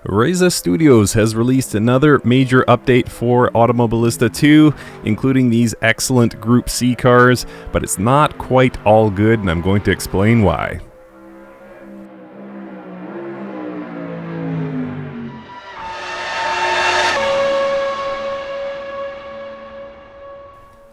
Reiza Studios has released another major update for Automobilista 2, including these excellent Group C cars, but it's not quite all good, and I'm going to explain why.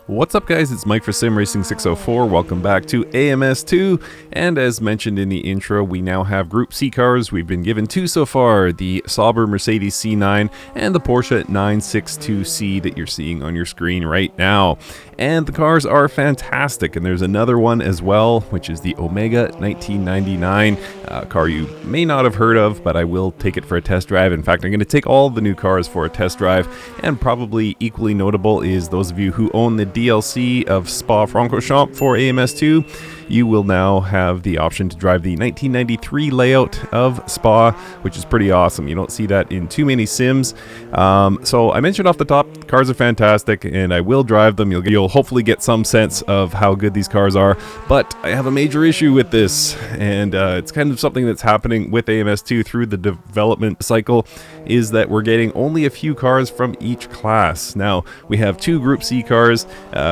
What's up guys, it's Mike for Sim Racing 604. Welcome back to AMS2, and as mentioned in the intro, we now have Group C cars. We've been given two so far, the Sauber Mercedes C9 and the Porsche 962C that you're seeing on your screen right now. And the cars are fantastic, and there's another one as well, which is the Omega 1999, a car you may not have heard of, but I will take it for a test drive. In fact, I'm going to take all the new cars for a test drive, and probably equally notable is those of you who own the DLC of Spa-Francorchamps for AMS2. You will now have the option to drive the 1993 layout of Spa, which is pretty awesome. You don't see that in too many sims. So I mentioned off the top, the cars are fantastic, and I will drive them. You'll hopefully get some sense of how good these cars are, but I have a major issue with this, and it's kind of something that's happening with AMS2 through the development cycle, is that we're getting only a few cars from each class. Now, we have two Group C cars,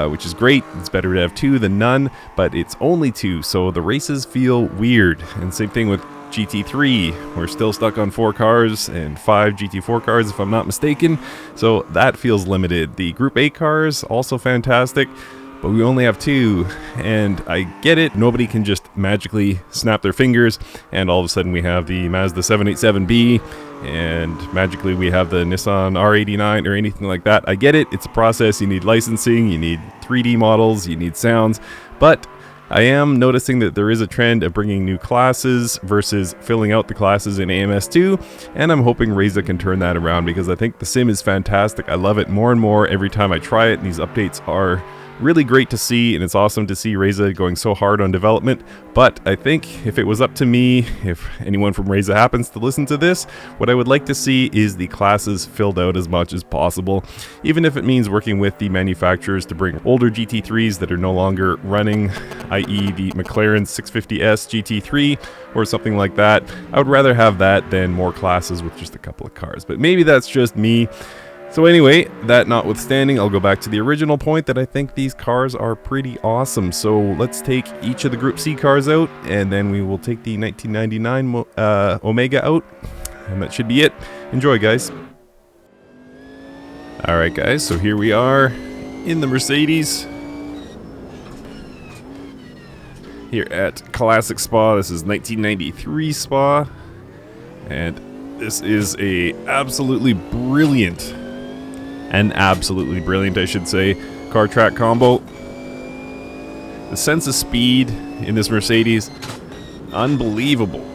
which is great. It's better to have two than none, but it's only two, so the races feel weird. And same thing with GT3. We're still stuck on 4 cars and 5 GT4 cars if I'm not mistaken, so that feels limited. The Group A cars, also fantastic, but we only have 2, and I get it, nobody can just magically snap their fingers and all of a sudden we have the Mazda 787B and magically we have the Nissan R89 or anything like that. I get it, it's a process, you need licensing, you need 3D models, you need sounds, but I am noticing that there is a trend of bringing new classes versus filling out the classes in AMS2, and I'm hoping Reiza can turn that around because I think the sim is fantastic. I love it more and more every time I try it, and these updates are really great to see, and it's awesome to see Reiza going so hard on development. But I think if it was up to me, if anyone from Reiza happens to listen to this, what I would like to see is the classes filled out as much as possible, even if it means working with the manufacturers to bring older GT3s that are no longer running, i.e. the McLaren 650S GT3 or something like that. I would rather have that than more classes with just a couple of cars, but maybe that's just me. So anyway, that notwithstanding, I'll go back to the original point that I think these cars are pretty awesome. So let's take each of the Group C cars out, and then we will take the 1999 Omega out, and that should be it. Enjoy, guys. Alright guys, so here we are in the Mercedes here at Classic Spa. This is 1993 Spa, and this is a absolutely brilliant, I should say, car track combo. The sense of speed in this Mercedes, unbelievable.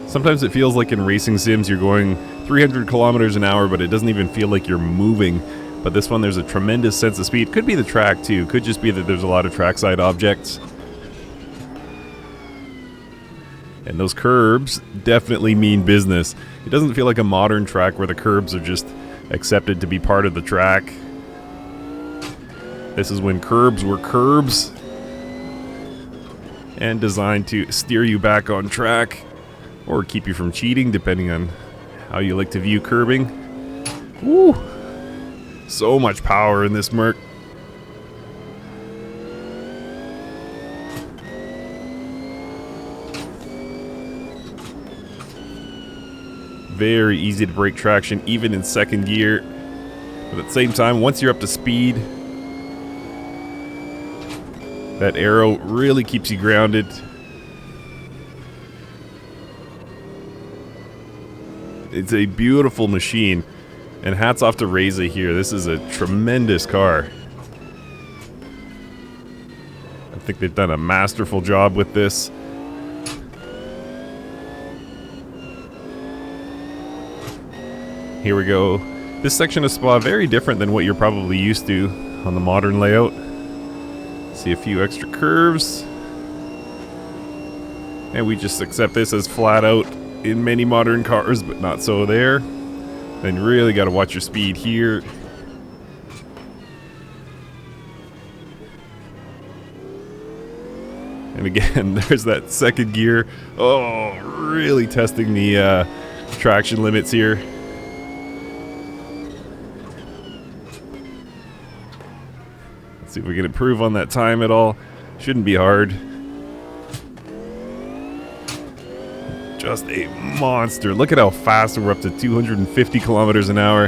Sometimes it feels like in racing sims you're going 300 kilometers an hour, but it doesn't even feel like you're moving. But this one, there's a tremendous sense of speed. Could be the track too, could just be that there's a lot of trackside objects. And those curbs definitely mean business. It doesn't feel like a modern track where the curbs are just accepted to be part of the track. This is when curbs were curbs and designed to steer you back on track or keep you from cheating, depending on how you like to view curbing. Woo! So much power in this Merc. Very easy to break traction even in second gear, but at the same time, once you're up to speed, that arrow really keeps you grounded. It's a beautiful machine, and hats off to Reiza here. This is a tremendous car. I think they've done a masterful job with this. Here we go. This section of Spa, very different than what you're probably used to on the modern layout. See a few extra curves. And we just accept this as flat out in many modern cars, but not so there. Then you really got to watch your speed here. And again, there's that second gear. Oh, really testing the traction limits here. Let's see if we can improve on that time at all. Shouldn't be hard. Just a monster. Look at how fast we're up to 250 kilometers an hour.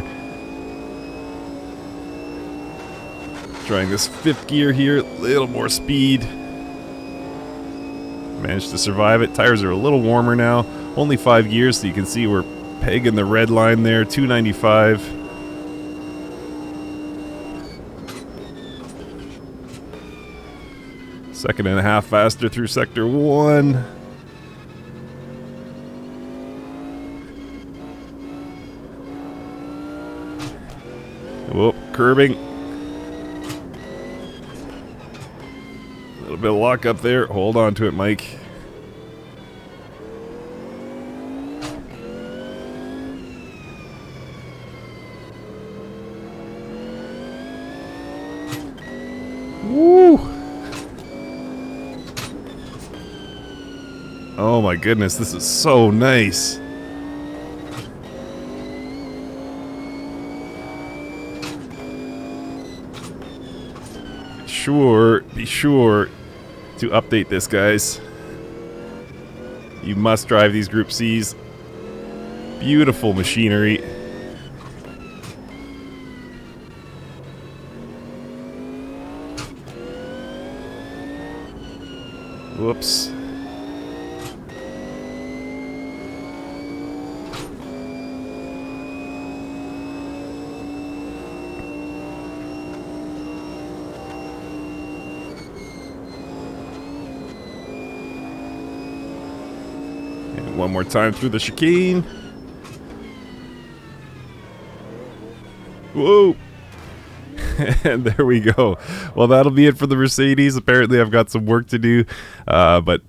Trying this fifth gear here, a little more speed. Managed to survive it. Tires are a little warmer now. Only 5 gears, so you can see we're pegging the red line there, 295. Second and a half faster through sector 1. Whoop, curbing. A little bit of lock up there. Hold on to it, Mike. Woo! Oh my goodness, this is so nice. Be sure to update this, guys. You must drive these Group C's. Beautiful machinery. Whoops. One more time through the chicane. Whoa! And there we go. Well, that'll be it for the Mercedes. Apparently, I've got some work to do. But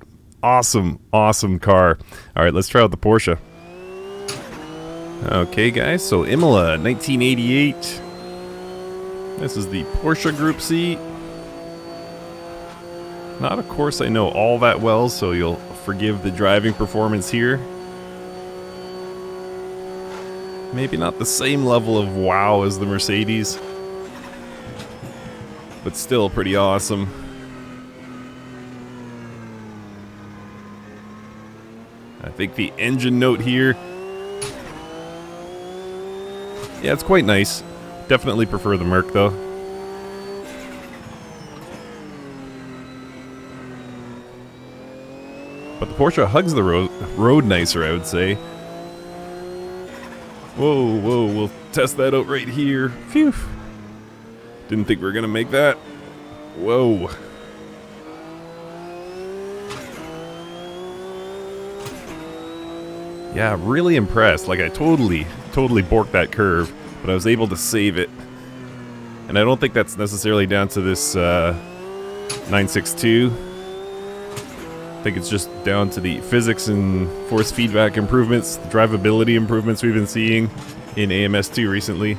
awesome, awesome car. All right, let's try out the Porsche. Okay, guys. So Imola, 1988. This is the Porsche Group C. Not a course I know all that well, so you'll forgive the driving performance here. Maybe not the same level of wow as the Mercedes, but still pretty awesome. I think the engine note here, yeah, it's quite nice. Definitely prefer the Merc though. But the Porsche hugs the road nicer, I would say. Whoa, whoa, we'll test that out right here. Phew. Didn't think we were going to make that. Whoa. Yeah, really impressed. Like, I totally borked that curve, but I was able to save it. And I don't think that's necessarily down to this 962. I think it's just down to the physics and force feedback improvements, the drivability improvements we've been seeing in AMS2 recently.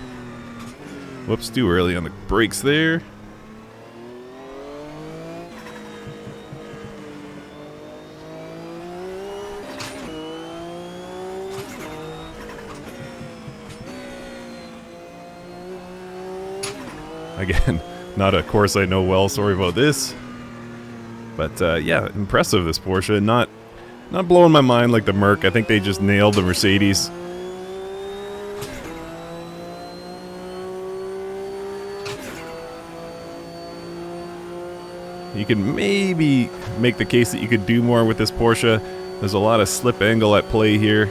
Whoops, too early on the brakes there. Again, not a course I know well, sorry about this. But yeah, impressive, this Porsche. Not blowing my mind like the Merc. I think they just nailed the Mercedes. You can maybe make the case that you could do more with this Porsche. There's a lot of slip angle at play here.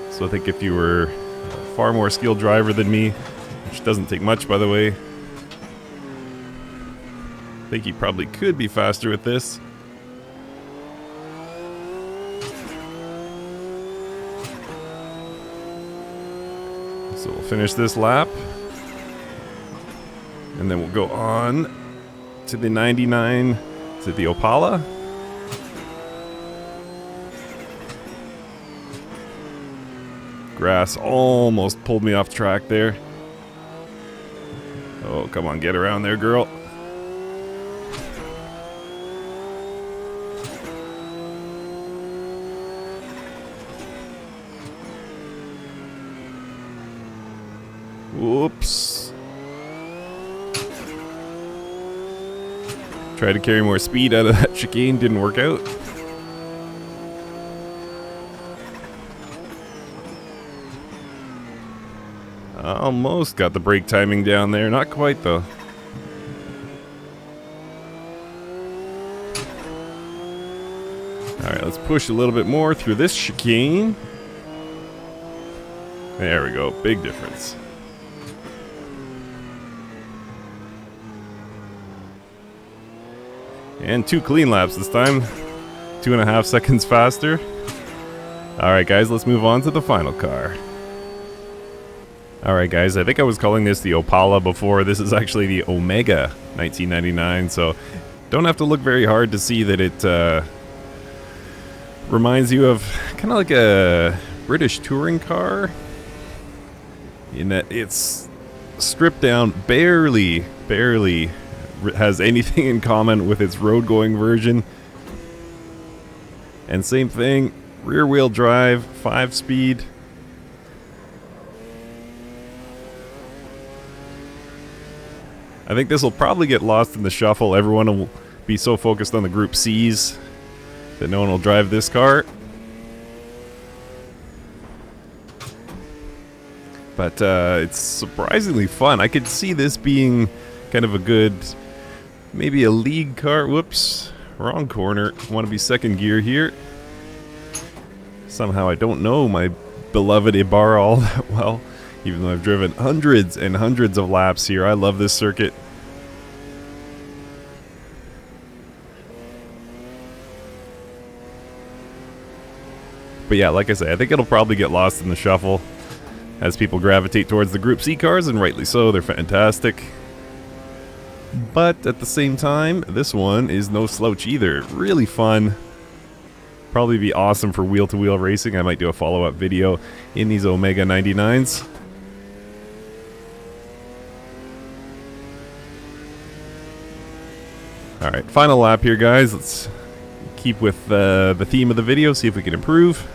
So I think if you were a far more skilled driver than me, which doesn't take much, by the way, I think you probably could be faster with this. So we'll finish this lap. And then we'll go on to the 99. Is it the Opala? Grass almost pulled me off track there. Oh, come on, get around there, girl. Whoops. Tried to carry more speed out of that chicane, didn't work out. Almost got the brake timing down there, not quite though. Alright, let's push a little bit more through this chicane. There we go, big difference. And 2 clean laps this time. 2.5 seconds faster. Alright guys, let's move on to the final car. Alright guys, I think I was calling this the Opala before. This is actually the Omega 1999, so don't have to look very hard to see that it reminds you of kind of like a British touring car, in that it's stripped down, barely has anything in common with its road going version. And same thing, rear wheel drive, 5-speed. I think this will probably get lost in the shuffle. Everyone will be so focused on the Group C's that no one will drive this car. But it's surprisingly fun. I could see this being kind of a good, maybe a league car. Whoops, wrong corner. Want to be second gear here. Somehow I don't know my beloved Ibarra all that well, even though I've driven hundreds and hundreds of laps here. I love this circuit. But yeah, like I say, I think it'll probably get lost in the shuffle as people gravitate towards the Group C cars, and rightly so. They're fantastic. But at the same time, this one is no slouch either. Really fun. Probably be awesome for wheel-to-wheel racing. I might do a follow-up video in these Omega 99s. Alright, final lap here, guys. Let's keep with the theme of the video, see if we can improve.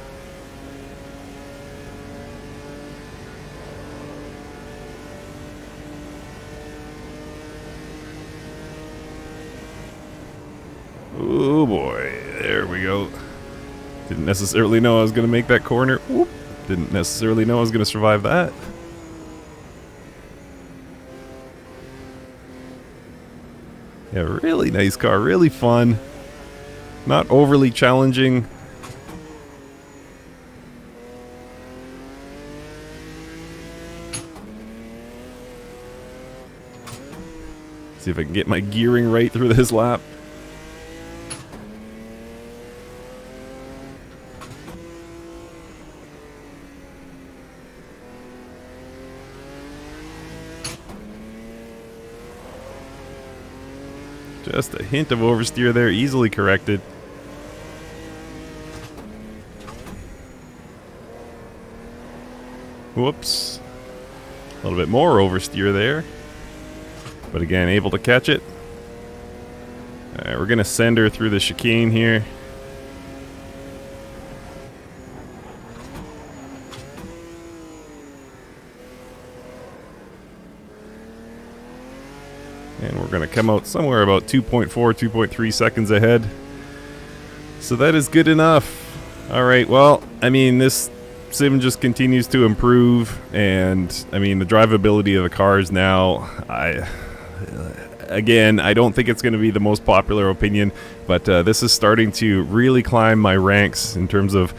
Oh boy, there we go. Didn't necessarily know I was going to make that corner. Whoop. Didn't necessarily know I was going to survive that. Yeah, really nice car, really fun. Not overly challenging. See if I can get my gearing right through this lap. Just a hint of oversteer there, easily corrected. Whoops. A little bit more oversteer there. But again, able to catch it. Alright, we're going to send her through the chicane here. And we're going to come out somewhere about 2.4, 2.3 seconds ahead. So that is good enough. Alright, well, I mean, this sim just continues to improve. And, I mean, the drivability of the cars now, again, I don't think it's going to be the most popular opinion, but this is starting to really climb my ranks in terms of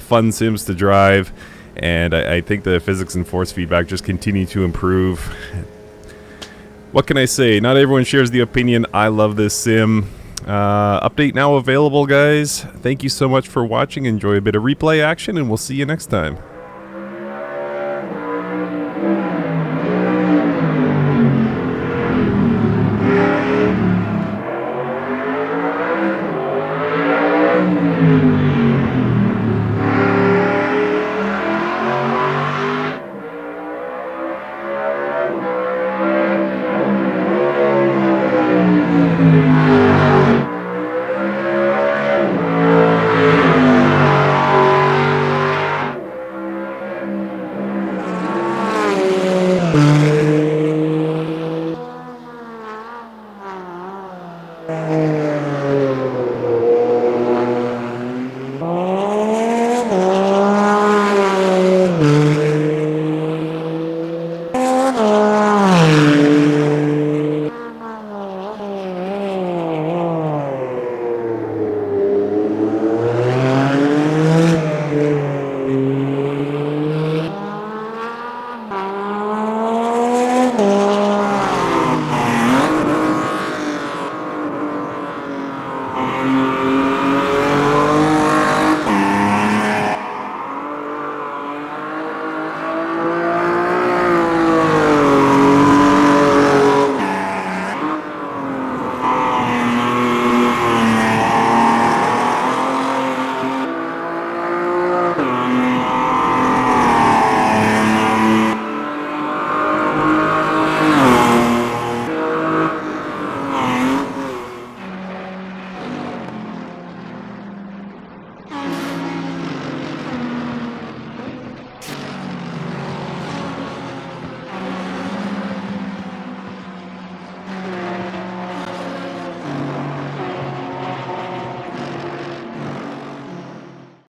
fun sims to drive. And I think the physics and force feedback just continue to improve. What can I say? Not everyone shares the opinion. I love this sim. Update now available, guys. Thank you so much for watching. Enjoy a bit of replay action, and we'll see you next time.